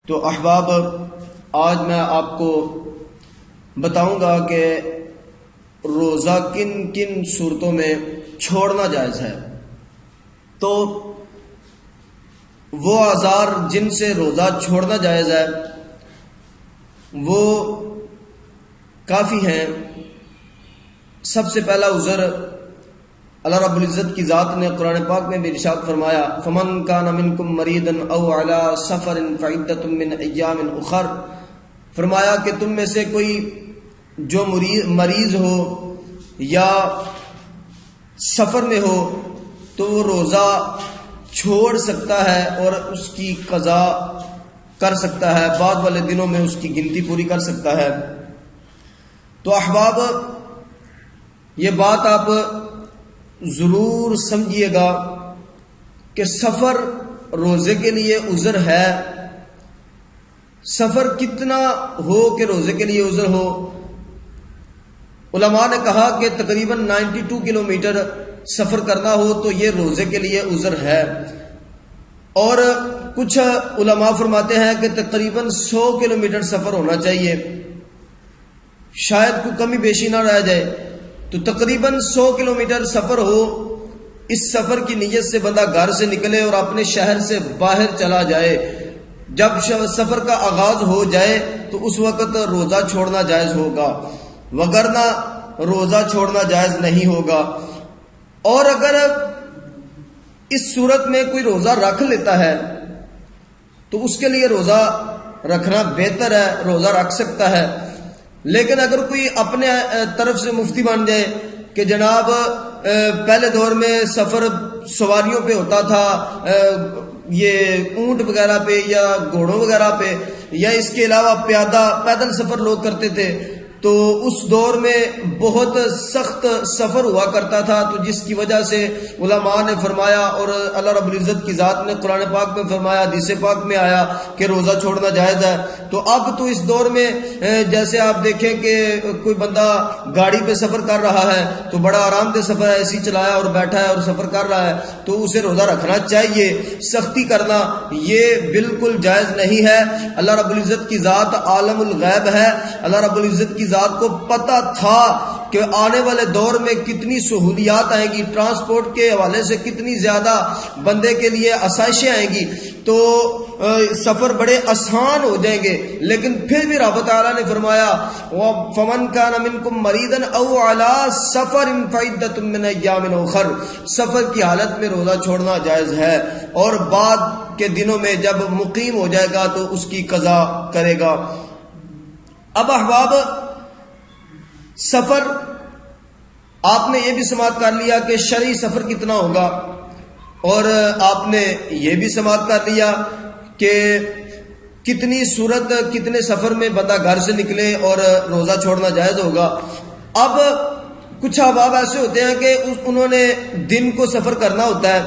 تو احباب، آج میں آپ کو بتاؤں گا کہ روزہ کن کن صورتوں میں چھوڑنا جائز ہے۔ تو وہ اعذار جن سے روزہ چھوڑنا جائز ہے وہ کافی ہیں۔ سب سے پہلا عذر، اللہ رب العزت کی ذات نے قرآن پاک میں بھی ارشاد فرمایا، فمن کان منکم مریضا او علی سفر فعدۃ من ایام اخر، فرمایا کہ تم میں سے کوئی جو مریض ہو یا سفر میں ہو تو وہ روزہ چھوڑ سکتا ہے اور اس کی قضا کر سکتا ہے، بعد والے دنوں میں اس کی گنتی پوری کر سکتا ہے۔ تو احباب، یہ بات آپ ضرور سمجھیے گا کہ سفر روزے کے لیے عذر ہے۔ سفر کتنا ہو کہ روزے کے لیے عذر ہو؟ علماء نے کہا کہ تقریباً 92 کلومیٹر سفر کرنا ہو تو یہ روزے کے لیے عذر ہے، اور کچھ علماء فرماتے ہیں کہ تقریباً 100 کلومیٹر سفر ہونا چاہیے، شاید کوئی کمی بیشی نہ رہ جائے۔ تو تقریباً 100 کلومیٹر سفر ہو، اس سفر کی نیت سے بندہ گھر سے نکلے اور اپنے شہر سے باہر چلا جائے، جب سفر کا آغاز ہو جائے تو اس وقت روزہ چھوڑنا جائز ہوگا، وگرنہ روزہ چھوڑنا جائز نہیں ہوگا۔ اور اگر اس صورت میں کوئی روزہ رکھ لیتا ہے تو اس کے لیے روزہ رکھنا بہتر ہے، روزہ رکھ سکتا ہے۔ لیکن اگر کوئی اپنے طرف سے مفتی بن جائے کہ جناب پہلے دور میں سفر سواریوں پہ ہوتا تھا، یہ اونٹ وغیرہ پہ یا گھوڑوں وغیرہ پہ، یا اس کے علاوہ پیدل سفر لوگ کرتے تھے، تو اس دور میں بہت سخت سفر ہوا کرتا تھا، تو جس کی وجہ سے علماء نے فرمایا اور اللہ رب العزت کی ذات نے قرآن پاک میں فرمایا، حدیث پاک میں آیا کہ روزہ چھوڑنا جائز ہے۔ تو اب تو اس دور میں جیسے آپ دیکھیں کہ کوئی بندہ گاڑی پہ سفر کر رہا ہے تو بڑا آرام دہ سفر ہے، اے سی چلایا اور بیٹھا ہے اور سفر کر رہا ہے، تو اسے روزہ رکھنا چاہیے۔ سختی کرنا یہ بالکل جائز نہیں ہے۔ اللہ رب العزت کی ذات عالم الغیب ہے، اللہ رب العزت کی ذات کو پتہ تھا کہ آنے والے دور میں کتنی سہولیات آئیں گی، ٹرانسپورٹ کے حوالے سے کتنی زیادہ بندے کے لیے آسائشیں آئیں گی، تو سفر بڑے آسان ہو جائیں گے۔ لیکن پھر بھی رب تعالیٰ نے فرمایا، فَمَنْ كَانَ مِنْكُمْ مَرِيضًا أَوْ عَلَىٰ سَفَرٍ فَعِدَّةٌ مِّنْ أَيَّامٍ أُخَرَ، سفر کی حالت میں روزہ چھوڑنا جائز ہے، اور بعد کے دنوں میں جب مقیم ہو جائے گا تو اس کی قضا کرے گا۔ اب احباب، سفر آپ نے یہ بھی سماعت کر لیا کہ شرعی سفر کتنا ہوگا، اور آپ نے یہ بھی سماعت کر لیا کہ کتنی صورت کتنے سفر میں بندہ گھر سے نکلے اور روزہ چھوڑنا جائز ہوگا۔ اب کچھ احباب ایسے ہوتے ہیں کہ انہوں نے دن کو سفر کرنا ہوتا ہے،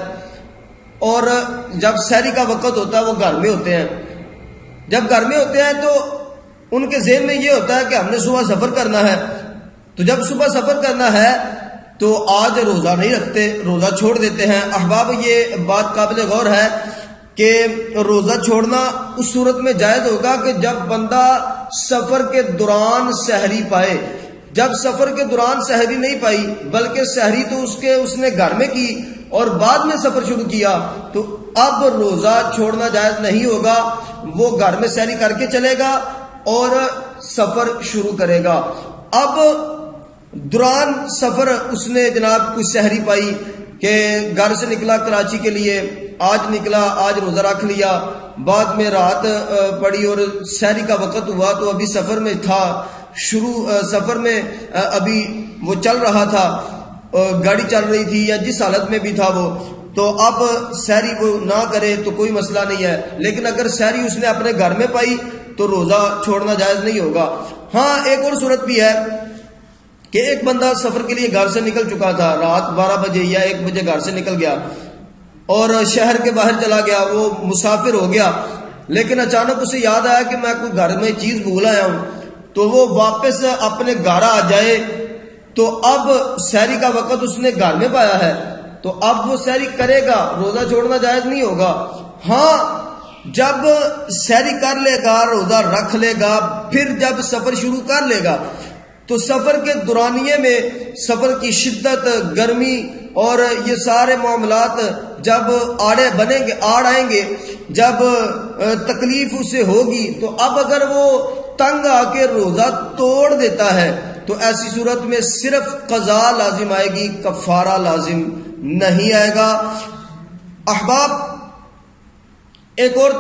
اور جب سحری کا وقت ہوتا ہے وہ گھر میں ہوتے ہیں۔ جب گھر میں ہوتے ہیں تو ان کے ذہن میں یہ ہوتا ہے کہ ہم نے صبح سفر کرنا ہے، تو جب صبح سفر کرنا ہے تو آج روزہ نہیں رکھتے، روزہ چھوڑ دیتے ہیں۔ احباب، یہ بات قابل غور ہے کہ روزہ چھوڑنا اس صورت میں جائز ہوگا کہ جب بندہ سفر کے دوران سحری پائے۔ جب سفر کے دوران سحری نہیں پائی بلکہ سحری تو اس نے گھر میں کی اور بعد میں سفر شروع کیا، تو اب روزہ چھوڑنا جائز نہیں ہوگا، وہ گھر میں سحری کر کے چلے گا اور سفر شروع کرے گا۔ اب دوران سفر اس نے جناب کوئی سحری پائی کہ گھر سے نکلا کراچی کے لیے، آج نکلا، آج روزہ رکھ لیا، بعد میں رات پڑی اور سحری کا وقت ہوا تو ابھی سفر میں تھا، سفر میں ابھی وہ چل رہا تھا، گاڑی چل رہی تھی یا جس حالت میں بھی تھا وہ، تو اب سحری وہ نہ کرے تو کوئی مسئلہ نہیں ہے۔ لیکن اگر سحری اس نے اپنے گھر میں پائی تو روزہ چھوڑنا جائز نہیں ہوگا۔ ہاں، ایک اور صورت بھی ہے کہ ایک بندہ سفر کے لیے گھر سے نکل چکا تھا، رات 12 بجے یا 1 بجے گھر سے نکل گیا اور شہر کے باہر چلا گیا، وہ مسافر ہو گیا، لیکن اچانک اسے یاد آیا کہ میں کوئی گھر میں چیز بھول آیا ہوں، تو وہ واپس اپنے گھر آ جائے تو اب سحری کا وقت اس نے گھر میں پایا ہے، تو اب وہ سحری کرے گا، روزہ چھوڑنا جائز نہیں ہوگا۔ ہاں، جب سحری کر لے گا، روزہ رکھ لے گا، پھر جب سفر شروع کر لے گا تو سفر کے دورانیے میں سفر کی شدت، گرمی اور یہ سارے معاملات جب آڑ آئیں گے، جب تکلیف اسے ہوگی، تو اب اگر وہ تنگ آ کے روزہ توڑ دیتا ہے تو ایسی صورت میں صرف قضا لازم آئے گی، کفارہ لازم نہیں آئے گا۔ احباب، ایک اور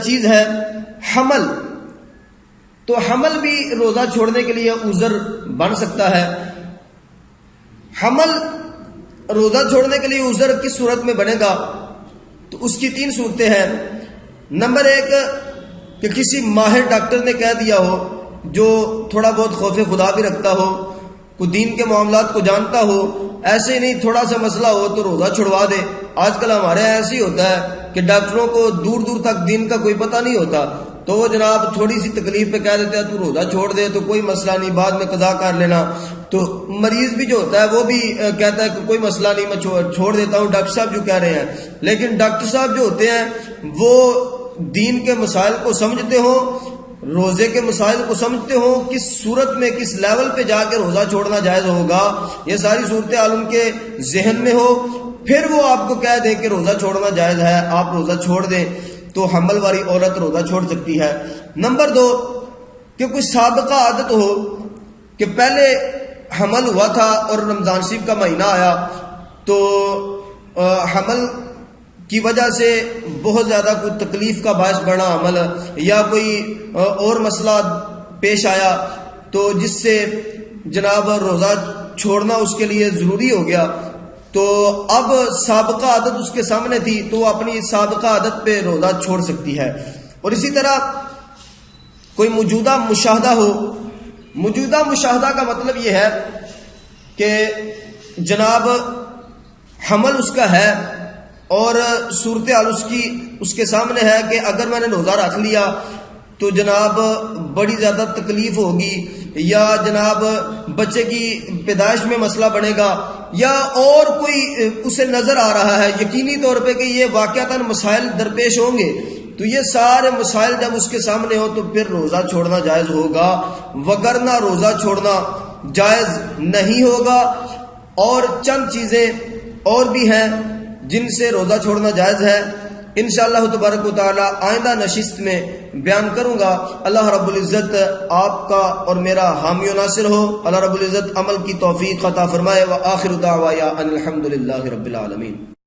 چیز ہے حمل۔ تو حمل بھی روزہ چھوڑنے کے لیے عذر بن سکتا ہے۔ حمل روزہ چھوڑنے کے لیے عذر کس صورت میں بنے گا؟ تو اس کی 3 صورتیں ہیں۔ نمبر 1 کہ کسی ماہر ڈاکٹر نے کہہ دیا ہو، جو تھوڑا بہت خوف خدا بھی رکھتا ہو، کوئی دین کے معاملات کو جانتا ہو، ایسے نہیں تھوڑا سا مسئلہ ہو تو روزہ چھڑوا دے۔ آج کل ہمارے یہاں ایسے ہی ہوتا ہے کہ ڈاکٹروں کو دور دور تک دین کا کوئی پتہ نہیں ہوتا، تو وہ جناب تھوڑی سی تکلیف پہ کہہ دیتے ہیں تو روزہ چھوڑ دے تو کوئی مسئلہ نہیں، بعد میں قضا کر لینا۔ تو مریض بھی جو ہوتا ہے وہ بھی کہتا ہے کہ کوئی مسئلہ نہیں، میں چھوڑ دیتا ہوں، ڈاکٹر صاحب جو کہہ رہے ہیں۔ لیکن ڈاکٹر صاحب جو ہوتے ہیں وہ دین کے مسائل کو سمجھتے ہوں، روزے کے مسائل کو سمجھتے ہوں، کس صورت میں کس لیول پہ جا کے روزہ چھوڑنا جائز ہوگا، یہ ساری صورتحال ان کے ذہن میں ہو، پھر وہ آپ کو کہہ دیں کہ روزہ چھوڑنا جائز ہے، آپ روزہ چھوڑ دیں، تو حمل والی عورت روزہ چھوڑ سکتی ہے۔ نمبر 2 کہ کوئی سابقہ عادت ہو کہ پہلے حمل ہوا تھا اور رمضان شریف کا مہینہ آیا تو حمل کی وجہ سے بہت زیادہ کوئی تکلیف کا باعث بنا حمل، یا کوئی اور مسئلہ پیش آیا تو جس سے جناب روزہ چھوڑنا اس کے لیے ضروری ہو گیا، تو اب سابقہ عادت اس کے سامنے تھی تو وہ اپنی سابقہ عادت پہ روزہ چھوڑ سکتی ہے۔ اور اسی طرح کوئی موجودہ مشاہدہ ہو۔ موجودہ مشاہدہ کا مطلب یہ ہے کہ جناب حمل اس کا ہے اور صورتحال اس کے سامنے ہے کہ اگر میں نے روزہ رکھ لیا تو جناب بڑی زیادہ تکلیف ہوگی، یا جناب بچے کی پیدائش میں مسئلہ بنے گا، یا اور کوئی اسے نظر آ رہا ہے یقینی طور پہ کہ یہ واقعتاً مسائل درپیش ہوں گے، تو یہ سارے مسائل جب اس کے سامنے ہو تو پھر روزہ چھوڑنا جائز ہوگا، وگرنہ روزہ چھوڑنا جائز نہیں ہوگا۔ اور چند چیزیں اور بھی ہیں جن سے روزہ چھوڑنا جائز ہے، انشاءاللہ تبارک و تعالی آئندہ نشست میں بیان کروں گا۔ اللہ رب العزت آپ کا اور میرا حامی و ناصر ہو، اللہ رب العزت عمل کی توفیق عطا فرمائے، وآخر دعوانا ان الحمدللہ رب العالمین۔